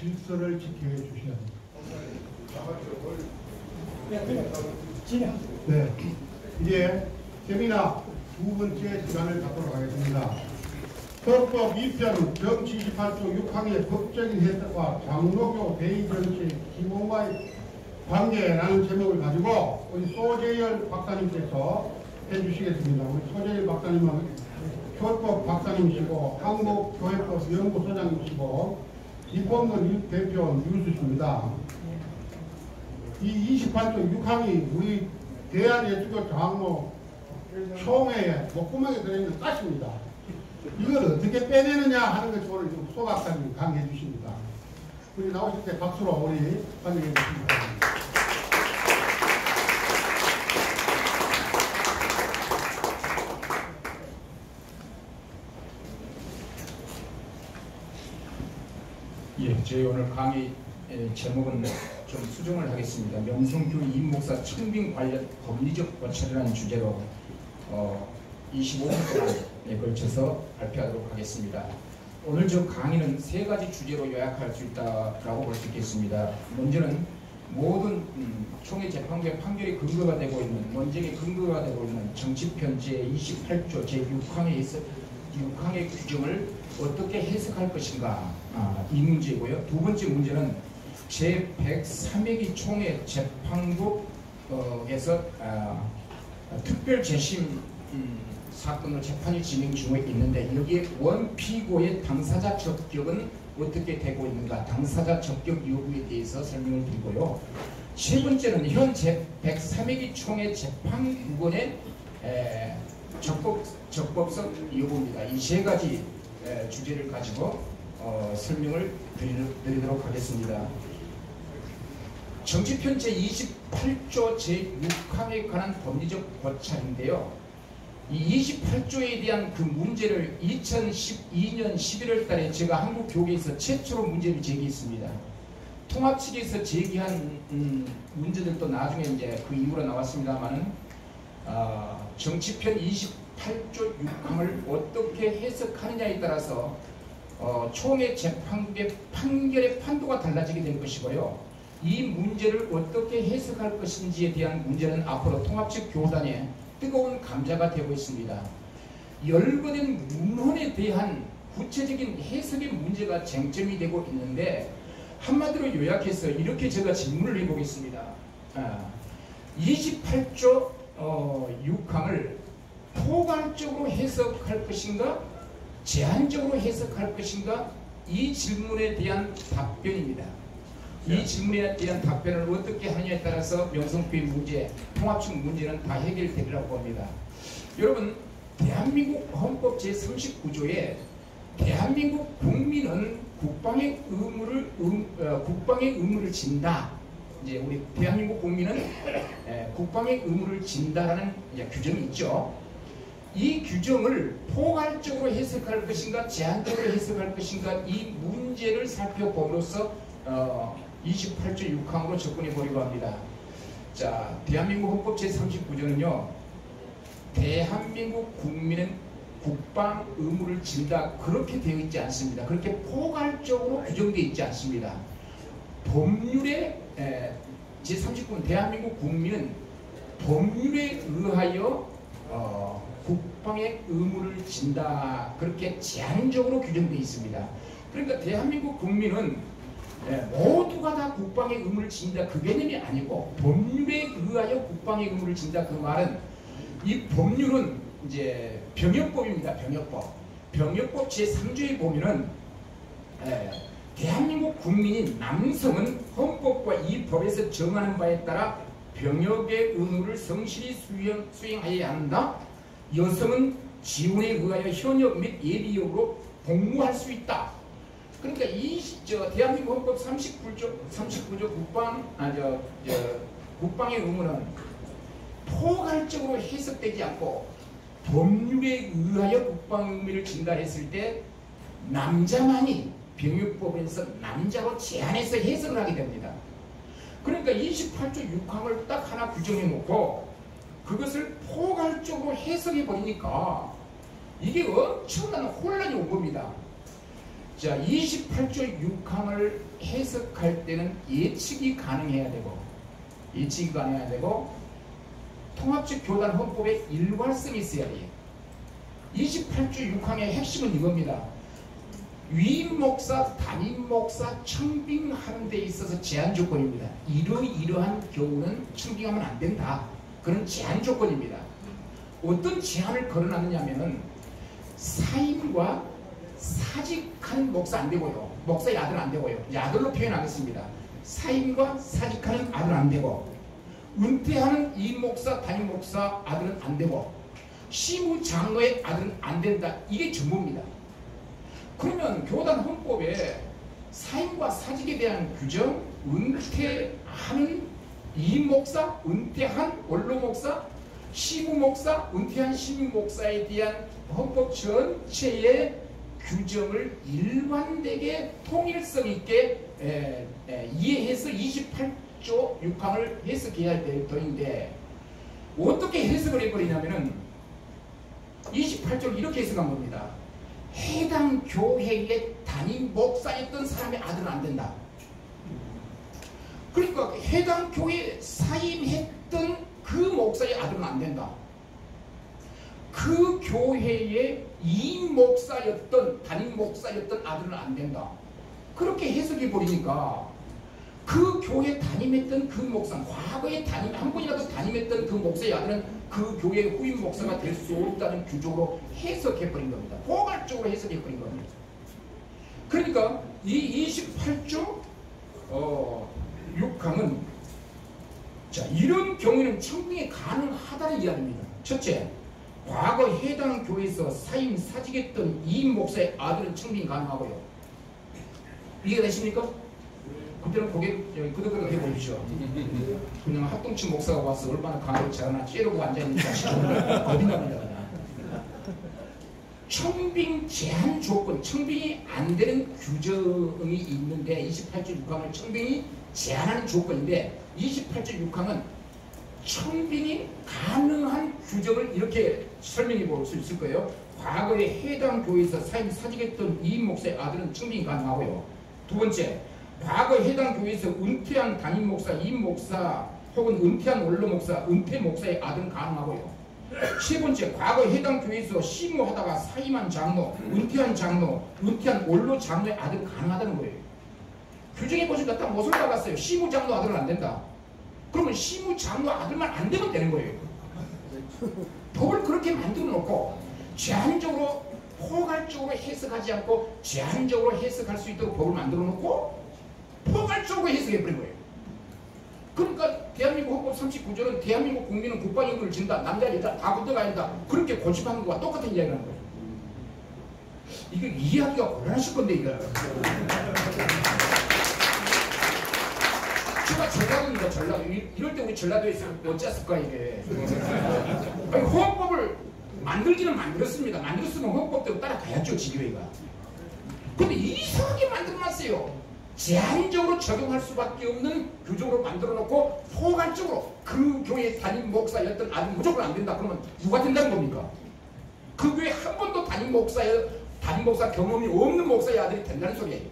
질서를 지켜해 주셔야 합니다. 네, 이제 세미나 두 번째 시간을 갖도록 하겠습니다. 헌법 2편 정치 28조 6항의 법적인 해석과 장로교 대의 정치의 기본과의 관계라는 제목을 가지고 우리 소재열 박사님께서 해주시겠습니다. 우리 소재열 박사님은 교법 박사님이시고 한국교회법 연구소장이시고 리폼론 대표 뉴스십니다. 이 28조 6항이 우리 대한예수교 장로 총회에 목구멍에 들어있는 가시입니다. 이걸 어떻게 빼내느냐 하는 것을 오늘 소 박사님이 강의해 주십니다. 우리 나오실 때 박수로 우리 환영해 주십니다. 예, 저희 오늘 강의 제목은 좀 수정을 하겠습니다. 명성교회 임목사 청빙 관련 법리적 고찰이라는 주제로 25분 동안에 걸쳐서 발표하도록 하겠습니다. 오늘 저 강의는 세 가지 주제로 요약할 수 있다고 볼 수 있겠습니다. 먼저는 모든 총회 재판부의 판결이 근거가 되고 있는, 원칙의 근거가 되고 있는 정치편 제28조 제6항에 6항의 규정을 어떻게 해석할 것인가, 이 문제고요. 두 번째 문제는 제103회기 총회 재판국에서 특별 재심 사건으로 재판이 진행 중에 있는데 여기에 원피고의 당사자 적격은 어떻게 되고 있는가, 당사자 적격 여부에 대해서 설명을 드리고요. 세 번째는 현 제103회기 총회 재판국원의 적법성 여부입니다. 이 세 가지 주제를 가지고 설명을 드리도록 하겠습니다. 정치편 제28조 제6항에 관한 법리적 고찰인데요. 이 28조에 대한 그 문제를 2012년 11월 달에 제가 한국교계에서 최초로 문제를 제기했습니다. 통합 측에서 제기한 문제들도 나중에 이제 그 이후로 나왔습니다만은 정치편 28조 6항을 어떻게 해석하느냐에 따라서 총회 재판국의 판결의 판도가 달라지게 될 것이고요. 이 문제를 어떻게 해석할 것인지에 대한 문제는 앞으로 통합 측 교단의 뜨거운 감자가 되고 있습니다. 열거된 문헌에 대한 구체적인 해석의 문제가 쟁점이 되고 있는데 한마디로 요약해서 이렇게 제가 질문을 해보겠습니다. 28조 6항을 포괄적으로 해석할 것인가, 제한적으로 해석할 것인가, 이 질문에 대한 답변입니다. 이 질문에 대한 답변을 어떻게 하느냐에 따라서 명성교회 문제, 통합측 문제는 다 해결되리라고 봅니다. 여러분, 대한민국 헌법 제39조에 대한민국 국민은 국방의 의무를 진다. 이제 우리 대한민국 국민은 국방의 의무를 진다라는 규정이 있죠. 이 규정을 포괄적으로 해석할 것인가, 제한적으로 해석할 것인가, 이 문제를 살펴봄으로써 28조 6항으로 접근해 보려고 합니다. 자, 대한민국 헌법 제39조는요, 대한민국 국민은 국방 의무를 진다, 그렇게 되어 있지 않습니다. 그렇게 포괄적으로 규정되어 있지 않습니다. 법률에 제39는 대한민국 국민은 법률에 의하여 국방의 의무를 진다, 그렇게 제한적으로 규정되어 있습니다. 그러니까 대한민국 국민은 모두가 다 국방의 의무를 진다, 그 개념이 아니고 법률에 의하여 국방의 의무를 진다, 그 말은 이 법률은 이제 병역법입니다. 병역법 제3조에 보면은 대한민국 국민인 남성은 헌법과 이 법에서 정하는 바에 따라 병역의 의무를 성실히 수행하여야 한다. 여성은 지원에 의하여 현역 및 예비역으로 복무할 수 있다. 그러니까 대한민국 헌법 39조 국방의 의무는 포괄적으로 해석되지 않고 법률에 의하여 국방 의무를 진단했을 때 남자만이 병역법에서 남자로 제한해서 해석을 하게 됩니다. 그러니까 28조 6항을 딱 하나 규정해 놓고 그것을 포괄적으로 해석해 버리니까 이게 엄청난 혼란이 온 겁니다. 자, 28조 6항을 해석할 때는 예측이 가능해야 되고 통합적 교단 헌법에 일관성이 있어야 돼요. 28조 6항의 핵심은 이겁니다. 위임 목사, 담임 목사 청빙하는 데 있어서 제한 조건입니다. 이러이러한 경우는 청빙하면 안 된다. 그런 제한 조건입니다. 어떤 제한을 걸어놨느냐면은 사임과 사직하는 목사 안 되고요. 목사의 아들은 안 되고요. 아들로 표현하겠습니다. 사임과 사직하는 아들은 안 되고, 은퇴하는 이 목사, 담임 목사 아들은 안 되고, 시무 장로의 아들은 안 된다. 이게 전부입니다. 그러면 교단 헌법에 사임과 사직에 대한 규정, 은퇴하는 이 목사, 은퇴한 원로 목사, 시무 목사, 은퇴한 시무 목사에 대한 헌법 전체의 규정을 일관되게 통일성 있게 이해해서 28조 6항을 해석해야 할 터인데, 어떻게 해석을 해버리냐면은 28조를 이렇게 해석한 겁니다. 해당 교회의 담임 목사였던 사람의 아들은 안 된다. 그러니까 해당 교회에 사임했던 그 목사의 아들은 안 된다. 그 교회의 이임 목사였던, 담임 목사였던 아들은 안 된다. 그렇게 해석해 버리니까 그 교회 담임했던 그 목사, 과거에 한 번이라도 담임했던 그 목사의 아들은 그 교회의 후임 목사가 될 수 없다는 규정으로 해석해 버린 겁니다. 포괄적으로 해석해 버린 겁니다. 그러니까 이 28조 6항은 자, 이런 경우에는 청빙이 가능하다는 이야기입니다. 첫째, 과거 해당 교회에서 사임 사직했던 이임 목사의 아들은 청빙 가능하고요. 이해가 되십니까? 그때는 고개 끄덕끄덕 해보십시오. 그냥 합동층 목사가 와서 얼마나 강하게 잘하나 째려고 앉아있는지 어딘가 보냐 그냥. 청빙 제한 조건, 청빙이 안 되는 규정이 있는데 28조 6항은 청빙이 제한하는 조건인데, 28조 6항은 청빙이 가능한 규정을 이렇게 설명해 볼 수 있을 거예요. 과거에 해당 교회에서 사임 사직했던 이임 목사의 아들은 청빙이 가능하고요. 두 번째, 과거 해당 교회에서 은퇴한 담임 목사, 이임 목사 혹은 은퇴한 원로 목사, 은퇴 목사의 아들은 가능하고요. 세 번째, 과거 해당 교회에서 시무하다가 사임한 장로, 은퇴한 장로, 은퇴한 원로 장로의 아들은 가능하다는 거예요. 규정해 보시니까 딱 못을 박았어요. 시무 장로 아들은 안 된다. 그러면 시무 장로 아들만 안 되면 되는 거예요. 법을 그렇게 만들어 놓고 제한적으로 포괄적으로 해석하지 않고 제한적으로 해석할 수 있도록 법을 만들어 놓고 포괄적으로 해석해 버린 거예요. 그러니까 대한민국 헌법 39조는 대한민국 국민은 국방임무를 진다. 남자 여자 다 군대가 된다. 그렇게 고집하는 것과 똑같은 이야기를 하는 거예요. 이거 이해하기가 곤란하실 건데 이거. 제가 전라도입니다. 전라도. 이럴 때 우리 전라도에 있으면 어쩌을까 이게. 아니, 헌법을 만들기는 만들었습니다. 만들었으면 헌법대로 따라가야죠, 지교회가. 근데 이상하게 만들어놨어요. 제한적으로 적용할 수밖에 없는 규정으로 만들어놓고 포괄적으로 그 교회 담임 목사였던 아들 무조건 안 된다. 그러면 누가 된다는 겁니까? 그 교회 한 번도 담임 목사 경험이 없는 목사의 아들이 된다는 소리예요.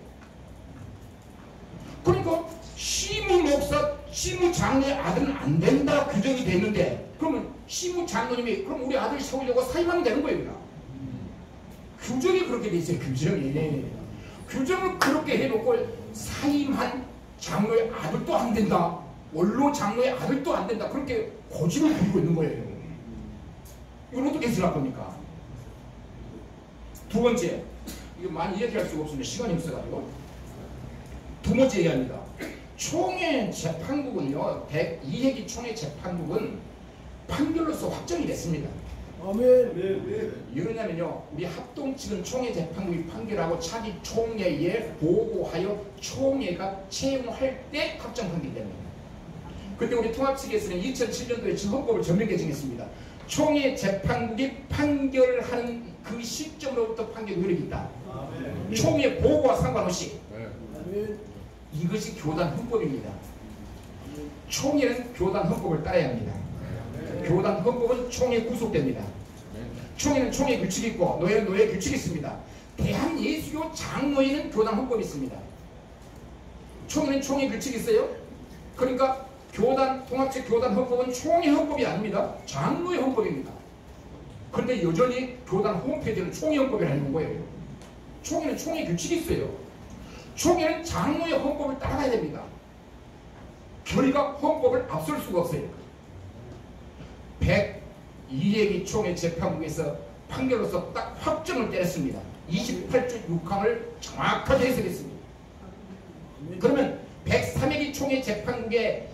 그러니까 시무 목사, 시무 장로의 아들은 안 된다 규정이 됐는데, 그러면 시무 장로님이 그럼 우리 아들 세우려고 사임하면 되는 거예요. 그냥. 규정이 그렇게 돼 있어요. 규정을 그렇게 해놓고 사임한 장로의 아들도 안 된다, 원로 장로의 아들도 안 된다, 그렇게 고집을 부리고 있는 거예요. 이건 어떻게 해석할 겁니까? 두 번째, 이거 많이 이야기할 수가 없습니다. 시간이 없어가지고. 두 번째 얘기합니다. 총회 재판국은요, 102회기 총회 재판국은 판결로서 확정이 됐습니다. 아멘. 이러냐면요, 우리 합동측은 총회 재판국이 판결하고 차기 총회에 보고하여 총회가 채용할 때 확정 판결됩니다. 그때 우리 통합측에서는 2007년도에 헌법을 전면 개정했습니다. 총회 재판국이 판결하는 그 시점으로부터 판결 효력이 있다. 아멘. 총회 보고와 상관없이. 아멘. 이것이 교단 헌법입니다. 총회는 교단 헌법을 따라야 합니다. 교단 헌법은 총회에 구속됩니다. 총회는 총회 규칙이 있고 노예는 노예 규칙이 있습니다. 대한예수교 장로회는 교단 헌법이 있습니다. 총회는 총회 규칙이 있어요. 그러니까 교단, 통합적 교단 헌법은 총회 헌법이 아닙니다. 장로회 헌법입니다. 그런데 여전히 교단 홈페이지는 총회 헌법이라는 거예요. 총회는 총회 규칙이 있어요. 총회는 장로회 헌법을 따라가야 됩니다. 결의가 헌법을 앞설 수가 없어요. 102회기 총회 재판국에서 판결로서 딱 확정을 때렸습니다. 28조 6항을 정확하게 해석했습니다. 그러면 103회기 총회 재판국에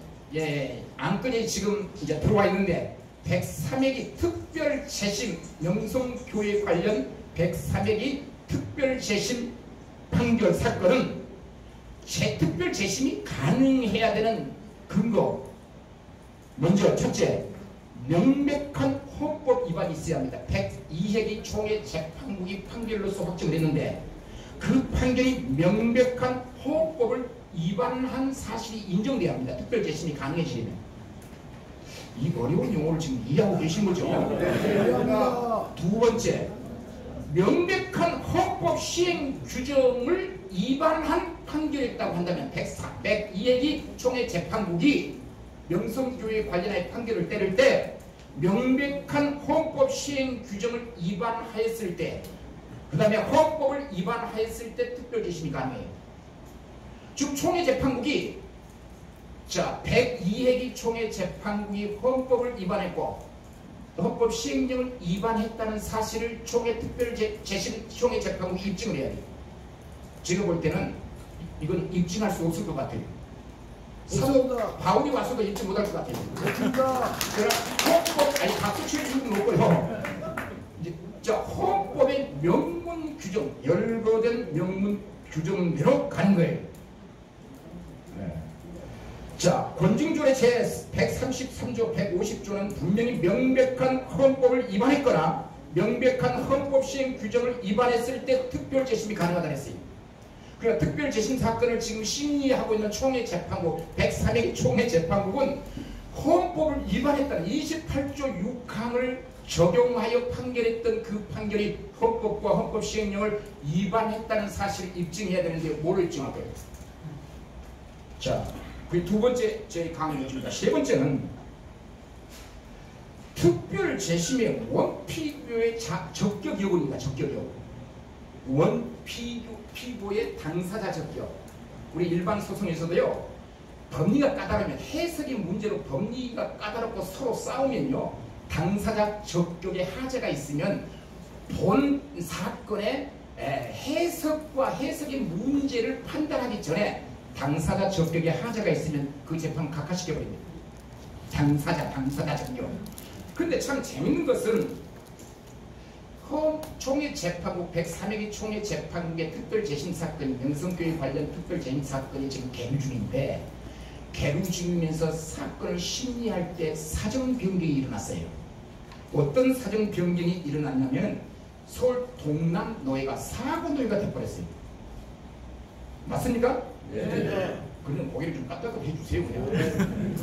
안건이 지금 이제 들어와 있는데 103회기 특별 재심 명성교회 관련 103회기 특별 재심 판결 사건은 특별 재심이 가능해야 되는 근거, 먼저 첫째, 명백한 헌법 위반이 있어야 합니다. 102회기 총회 재판국이 판결로서 확정을 했는데 그 판결이 명백한 헌법을 위반한 사실이 인정돼야 합니다. 특별 재심이 가능해지려면. 이 어려운 용어를 지금 이해하고 계신 거죠? 두 번째, 명백한 헌법 시행 규정을 위반한 판결이었다고 한다면 102회기 총회 재판국이 명성교회 관련하여 판결을 때릴 때 명백한 헌법 시행 규정을 위반하였을 때, 그 다음에 헌법을 위반하였을 때 특별 재심이 가능해요. 즉 총회 재판국이 102회기 총회 재판국이 헌법을 위반했고 헌법 시행령을 위반했다는 사실을 총회 특별 재심 총회 재판국이 입증을 해야 돼요. 제가 볼 때는 이건 입증할 수 없을 것 같아요. 바울이 와서도 입증 못할 것 같아요. 없습니다. 헌법, 아니 박수 칠 이유는 없고요. 이제 헌법의 명문 규정, 열거된 명문 규정대로 가는 거예요. 자, 권징조의 제 133조, 150조는 분명히 명백한 헌법을 위반했거나 명백한 헌법 시행 규정을 위반했을 때 특별 재심이 가능하다 했어요. 그러니까 특별 재심 사건을 지금 심리하고 있는 총회 재판국, 103회기 총회 재판국은 헌법을 위반했다는 28조 6항을 적용하여 판결했던 그 판결이 헌법과 헌법 시행령을 위반했다는 사실을 입증해야 되는데 뭘 입증할 거예요? 자, 그 두 번째 저희 강의입니다. 세 번째는 특별 재심의 원피고의 적격 여부입니다. 적격 여부. 원피고의 당사자 적격. 우리 일반 소송에서도요, 법리가 까다로우면 해석의 문제로 법리가 까다롭고 서로 싸우면요, 당사자 적격에 하자가 있으면 본 사건의 해석과 해석의 문제를 판단하기 전에 당사자 적격에 하자가 있으면 그 재판 각하시켜버립니다. 당사자 적격. 근데 참 재밌는 것은 총회 재판국 103회기 총회 재판국의 특별 재심 사건이 명성교회 관련 특별 재심 사건이 지금 계류 중인데, 계류 중이면서 사건을 심리할 때 사정 변경이 일어났어요. 어떤 사정 변경이 일어났냐면 서울 동남노예가 사고노예가 돼버렸어요. 맞습니까? 네. 그러면 고개를 좀 까딱하게 해주세요. 그냥.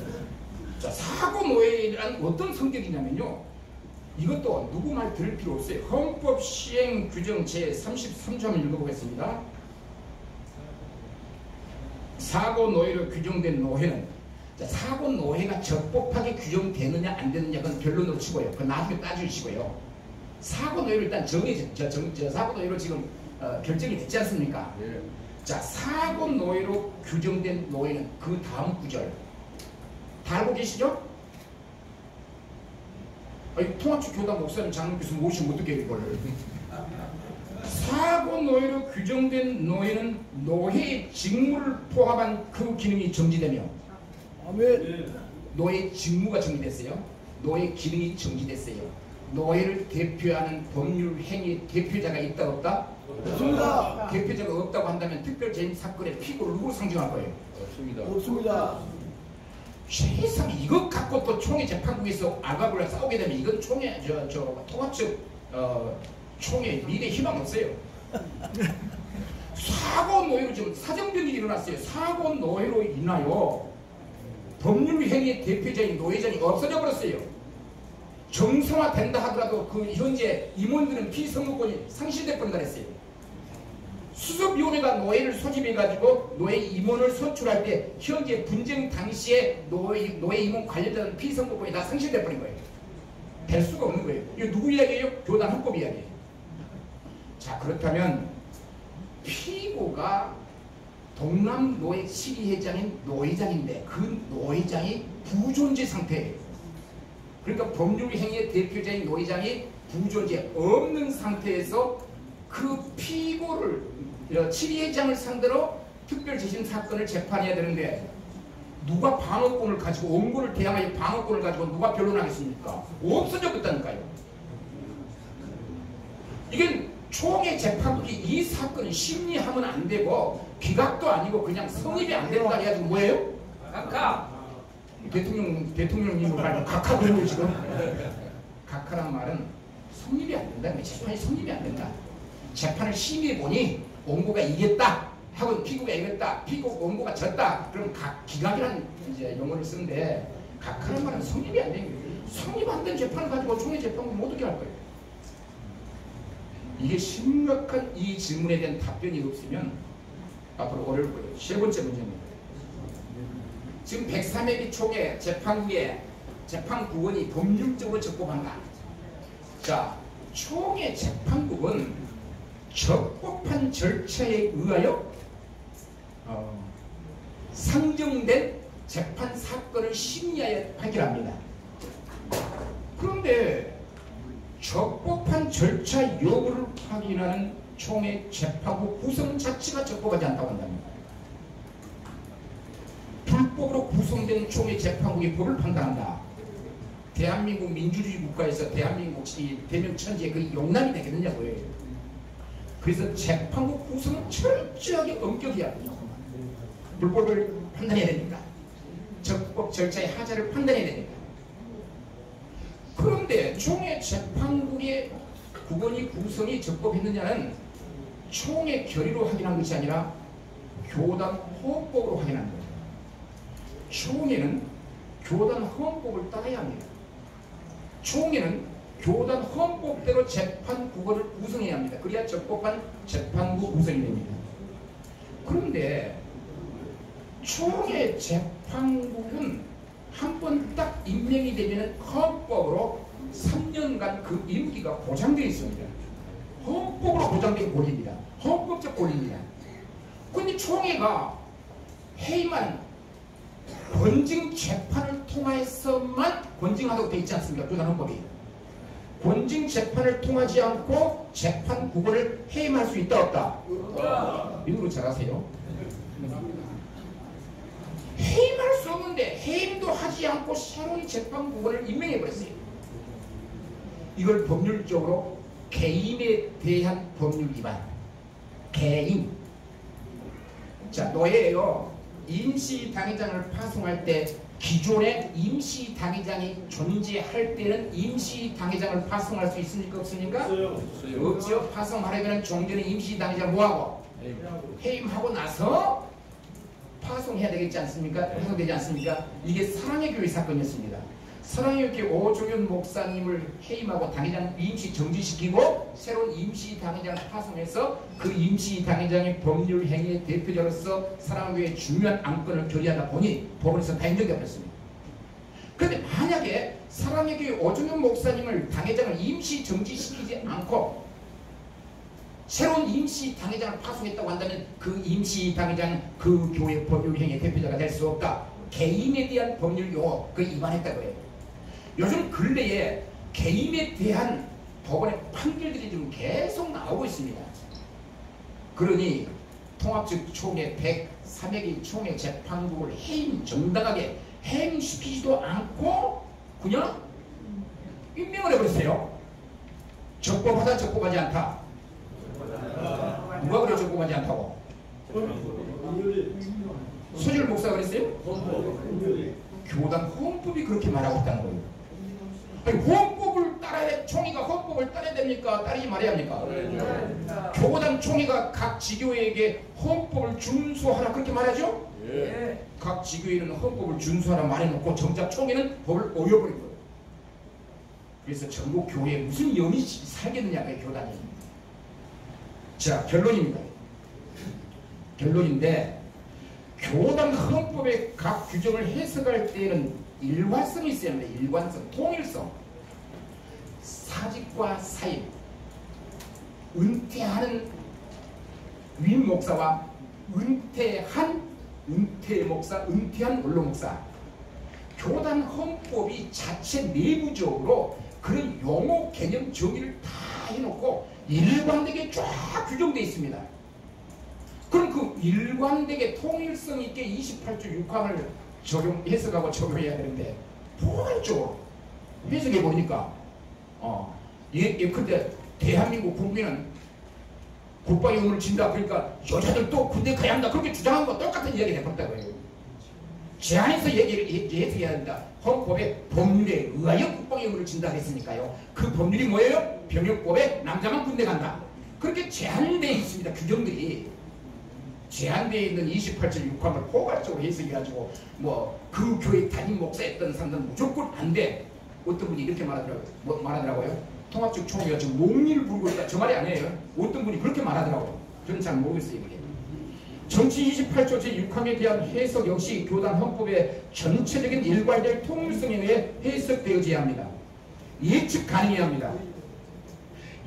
자, 사고노예란 어떤 성격이냐면요, 이것도 누구 말 들을 필요 없어요. 헌법 시행 규정 제 33조 한번 읽어보겠습니다. 사고노예로 규정된 노예는, 자, 사고노예가 적법하게 규정되느냐 안 되느냐 그건 변론으로 치고요. 그건 나중에 따지시고요. 사고노예로 일단 사고노예로 지금 결정이 됐지 않습니까? 네. 자, 사고노예로 규정된 노예는 그 다음 구절 다 알고 계시죠? 아니, 통합적 교단 목사님 장로께서 모시면 어떻게 이걸? 사고노예로 규정된 노예는 노예의 직무를 포함한 그 기능이 정지되며, 아멘. 노예의 직무가 정지됐어요. 노예의 기능이 정지됐어요. 노예를 대표하는 법률 행위 대표자가 있다 없다? 없습니다. 대표자가 없다고 한다면 특별 재임 사건의 피고를 누구로 상정할 거예요? 없습니다. 없습니다. 세상에 이것 갖고 또 총회 재판국에서 아가불랑 싸우게 되면 이건 총회 통합적 총회 미래 희망 없어요. 사고노예로 지금 사정변경이 일어났어요. 사고노예로 인하여 법률 행위의 대표자인 노예장이 없어져 버렸어요. 정상화된다 하더라도 그 현재 임원들은 피선거권이 상실될 뻔다 했어요. 수석위원회가 노예를 소집해가지고 노예 임원을 선출할 때 현재 분쟁 당시에 노예 임원 관련된 피선거권이 다 상실돼 버린 거예요. 될 수가 없는 거예요. 이거 누구 이야기예요? 교단 헌법 이야기예요. 자, 그렇다면 피고가 동남 노예 시리회장인 노회장인데 그 노회장이 부존재 상태예요. 그러니까 법률행위의 대표자인 노회장이 부존재 없는 상태에서 그 피고를 시리회장을 상대로 특별재심 사건을 재판해야 되는데 누가 방어권을 가지고 원고를 대항하여 방어권을 가지고 누가 변론하겠습니까? 없어졌다니까요. 이게 총회 재판국이 이 사건을 심리하면 안 되고 기각도 아니고 그냥 성립이 안 된다 해가지고 뭐예요? 각하! 대통령님 말고 각하 그러고 지금 각하란 말은 성립이 안 된다. 재판이 성립이 안 된다. 재판을 심의해보니 원고가 이겼다 하고 피고가 이겼다, 원고가 졌다. 그럼 기각이라는 이제 용어를 쓰는데 각하란 말은 성립이 안 되는 거예요. 성립 안 된 재판을 가지고 총회 재판국이 어떻게 할 거예요? 이게 심각한 이 질문에 대한 답변이 없으면 앞으로 어려울 거예요. 세 번째 문제입니다. 지금 103회기 총회 재판국에 재판국원이 법률적으로 적법한가? 자, 총회 재판국은 적법한 절차에 의하여 상정된 재판 사건을 심리하여 판결합니다. 그런데 적법한 절차 여부를 확인하는 총회 재판국 구성 자체가 적법하지 않다고 한답니다. 불법으로 구성된 총회 재판국이 법을 판단한다. 대한민국 민주주의 국가에서 대한민국 대명천지에 그 용납이 되겠느냐고요. 그래서 재판국 구성은 철저하게 엄격해야 합니다. 불법을 판단해야 됩니다. 적법 절차의 하자를 판단해야 됩니다. 그런데 총회 재판국의 국원이 구성이 적법했느냐는 총회 결의로 확인한 것이 아니라 교단 헌법으로 확인한 거예요. 총회는 교단 헌법을 따라야 합니다. 총회는 교단 헌법대로 재판국원을 구성해야 합니다. 그래야 적법한 재판국 구성이 됩니다. 그런데 총회 재판국은 한 번 딱 임명이 되면 헌법으로 3년간 그 임기가 보장되어 있습니다. 헌법으로 보장된 권리입니다. 헌법적 권리입니다. 그런데 총회가 해임한 권증 재판을 통해서만 권증하도록 되어 있지 않습니까? 교단 헌법이. 권증 재판을 통하지 않고 재판 국원을 해임할 수 있다 없다? 미국으로 잘 아세요? 해임할 수 없는데 해임도 하지 않고 새로운 재판 국원을 임명해버렸어요. 이걸 법률적으로 개임에 대한 법률 위반. 개임. 자, 노예예요. 임시당의장을 파송할 때 기존에 임시당의장이 존재할 때는 임시당의장을 파송할 수 있습니까? 없습니까? 없죠. 파송하려면 종전에 임시당의장 뭐하고? 해임하고 나서 파송해야 되겠지 않습니까? 파송되지 않습니까? 이게 사랑의 교회 사건이었습니다. 사랑의 교회 오종현 목사님을 해임하고 당의장 임시 정지시키고 새로운 임시 당의장을 파송해서 그 임시 당의장의 법률 행위의 대표자로서 사랑의 교회의 중요한 안건을 결의하다 보니 법원에서 다 인정되어 버렸습니다. 그런데 만약에 사랑의 교회 오종현 목사님을 당의장을 임시 정지시키지 않고 새로운 임시 당회장을 파송했다고 한다면 그 임시 당회장은 그 교회 법률 행위의 대표자가 될 수 없다. 개임에 대한 법률 용어 그 위반했다고 해요. 요즘 근래에 개임에 대한 법원의 판결들이 지금 계속 나오고 있습니다. 그러니 통합적 총회 103회기 총회 재판국을 해임 정당하게 해임시키지도 않고 그냥 임명을 해버렸어요. 적법하다 적법하지 않다. 누가 그래 적법하지 않다고? 소질 목사가 그랬어요? 교단 헌법이 그렇게 말하고 있다는 거예요. 아니, 헌법을 따라야, 총회가 헌법을 따라야 됩니까? 따르지 말아야 합니까? 교단 총회가 각 지교회에게 헌법을 준수하라 그렇게 말하죠? 각 지교회는 헌법을 준수하라 말해놓고 정작 총회는 법을 어겨버린 거예요. 그래서 전국 교회에 무슨 영이 살겠느냐고요, 교단이. 자, 결론입니다. 결론인데 교단 헌법의 각 규정을 해석할 때에는 일관성이 있어야 합니다. 일관성, 통일성. 사직과 사임, 은퇴하는 위임 목사와 은퇴한 은퇴 목사, 은퇴한 원로 목사. 교단 헌법이 자체 내부적으로 그런 용어 개념 정의를 다 해놓고 일관되게 쫙 규정되어 있습니다. 그럼 그 일관되게 통일성 있게 28조 6항을 해석하고 적용해야 되는데 포괄적으로 해석해 보니까 근데 대한민국 국민은 국방의 의무를 진다. 그러니까 여자들도 군대 가야 한다. 그렇게 주장한 거 똑같은 이야기를 해버렸다고요. 제안해서 해석해야 한다. 헌법에 법률에 의하여 국방의 의무를 진다 했으니까요. 그 법률이 뭐예요? 병역법에 남자만 군대 간다. 그렇게 제한되어 있습니다. 규정들이. 제한되어 있는 28조 6항을 포괄적으로 해석해가지고 그 교회 담임 목사였던 사람들은 무조건 안 돼. 어떤 분이 이렇게 말하더라고요. 통합적 총회가 지금 농리를 부르고 있다. 저 말이 아니에요. 어떤 분이 그렇게 말하더라고요. 저는 잘 모르겠어요. 이게. 정치 28조 제6항에 대한 해석 역시 교단 헌법의 전체적인 일괄적 통일성에 의해 해석되어져야 합니다. 예측 가능해야 합니다.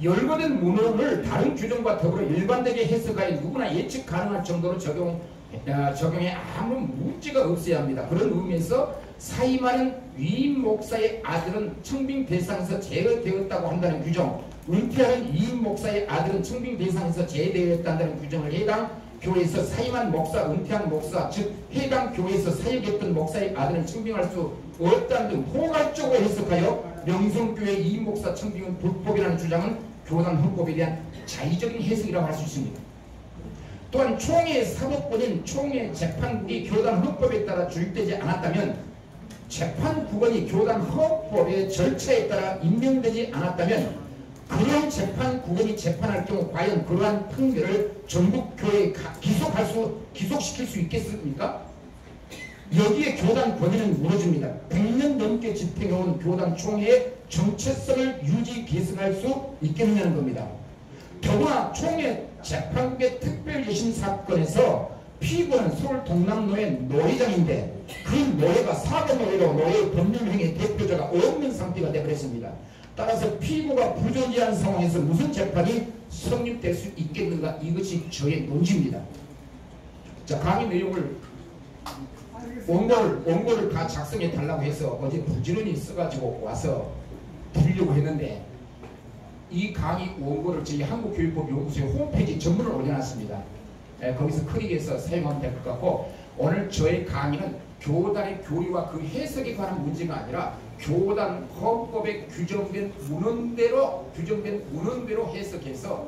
열거된 문헌을 다른 규정과 더불어 일관되게 해석하여 누구나 예측 가능할 정도로 적용에 아무 문제가 없어야 합니다. 그런 의미에서 사임하는 위임 목사의 아들은 청빙 대상에서 제외되었다고 한다는 규정, 은퇴하는 위임 목사의 아들은 청빙 대상에서 제외되었다는 규정을 해당 교회에서 사임한 목사, 은퇴한 목사, 즉 해당 교회에서 사역했던 목사의 아들은 청빙할 수 없다는 등 포괄적으로 해석하여 명성교회 위임 목사 청빙은 불법이라는 주장은 교단 헌법에 대한 자의적인 해석이라고 할 수 있습니다. 또한 총회 사법권인 총회 재판국이 교단 헌법에 따라 주입되지 않았다면, 재판국원이 교단 헌법의 절차에 따라 임명되지 않았다면 그런 재판국원이 재판할 경우 과연 그러한 판결을 전국교회에 기속시킬 수 있겠습니까? 여기에 교단 권위는 무너집니다. 100년 넘게 집행해온 교단 총회의 정체성을 유지 계승할 수 있겠느냐는 겁니다. 더구나 총회 재판국의 특별예심 사건에서 피고는 서울 동남로의 노회장인데 그 노회가 사고노회로 노회 법률행위 대표자가 없는 상태가 되어버렸습니다. 따라서 피고가 부조리한 상황에서 무슨 재판이 성립될 수 있겠는가, 이것이 저의 논지입니다. 자, 강의 내용을 원고를 다 작성해 달라고 해서 어제 부지런히 써가지고 와서 드리려고 했는데 이 강의 원고를 저희 한국교육법연구소의 홈페이지 전문을 올려놨습니다. 거기서 클릭해서 사용하면 될 것 같고, 오늘 저의 강의는 교단의 교리와 그 해석에 관한 문제가 아니라 교단 헌법에 규정된 문헌대로 해석해서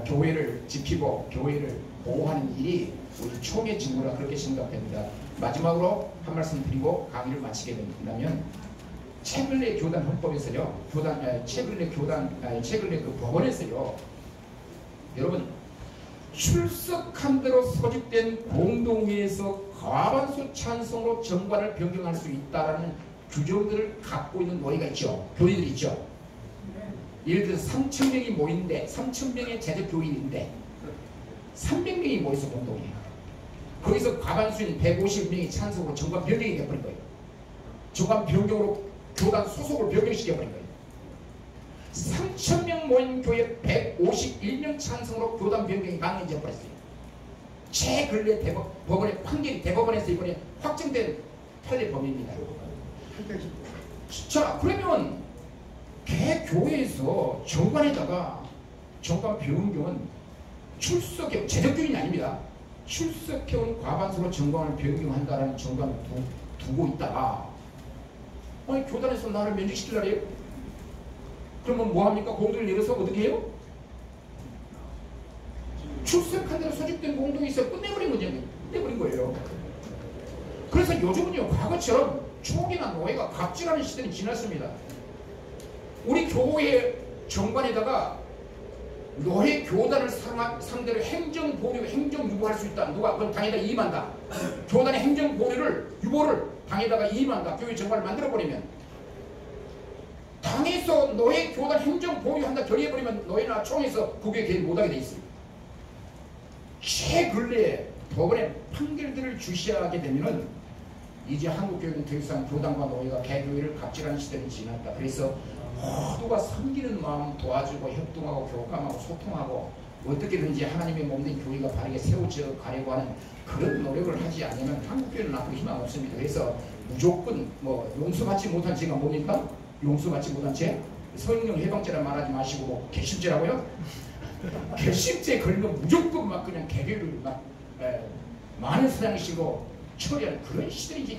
교회를 지키고 교회를 보호하는 일이 우리 총회 직무라 그렇게 생각됩니다. 마지막으로 한 말씀 드리고 강의를 마치게 된다면, 최근의 교단 헌법에서요, 최근의 그 법원에서요, 여러분 출석한 대로 소집된 공동회에서 과반수 찬성으로 정관을 변경할 수 있다라는 규정들을 갖고 있는 노예가 있죠. 교인들이 있죠. 예를 들어서 3,000명이 모이는데 3,000명의 재적교인인데 300명이 모여서 공동회에 거기서 과반수인 150명이 찬성으로 정관 변경이 되어버린 거예요. 정관 변경으로 교단 소속을 변경시켜버린 거예요. 3,000명 모인 교회 151명 찬성으로 교단 변경이 가능해져 버렸어요. 최근래 법원의 판결이 대법원에서 이번에 확정된 판례 범위입니다. 자, 그러면 개교회에서 정관에다가 정관 변경은 출석해, 재적교인이 아닙니다. 출석해온 과반수로 정관을 변경한다라는 정관을 두고 있다가, 아니 교단에서 나를 면직시키려고 해요? 그러면 뭐합니까? 공동을 내려서 어떻게 해요? 출석한 대로 소집된 공동에서 끝내버린 거예요. 그래서 요즘은요, 과거처럼 총회나 노회가 갑질하는 시대는 지났습니다. 우리 교회 정관에다가 노회 교단을 상대로 행정보류, 행정유보할 수 있다. 누가? 그럼 당에다 이임한다. 교단의 행정보류를, 유보를 당에다가 이임한다. 교회 정관을 만들어버리면. 당에서 노예 교단 행정보류한다 결의해버리면 노예나 총에서 그 교회 개입 못하게 돼 있어요. 최근래에 법원의 판결들을 주시하게 되면은 이제 한국교회는 더 이상 교단과 노예가 개교회를 갑질하는 시대는 지났다. 그래서 모두가 섬기는 마음 도와주고 협동하고 교감하고 소통하고 어떻게든지 하나님의 몸된 교회가 바르게 세워져 가려고 하는 그런 노력을 하지 않으면 한국교회는 앞으로 희망 없습니다. 그래서 무조건 뭐 용서받지 못한 죄가 뭡니까? 용서받지 못한 죄? 성령 해방죄라 말하지 마시고 뭐 개심죄라고요? 개심죄 걸리면 무조건 막 그냥 개교를 막 많은 사랑이시고 처리하는 그런 시대이지.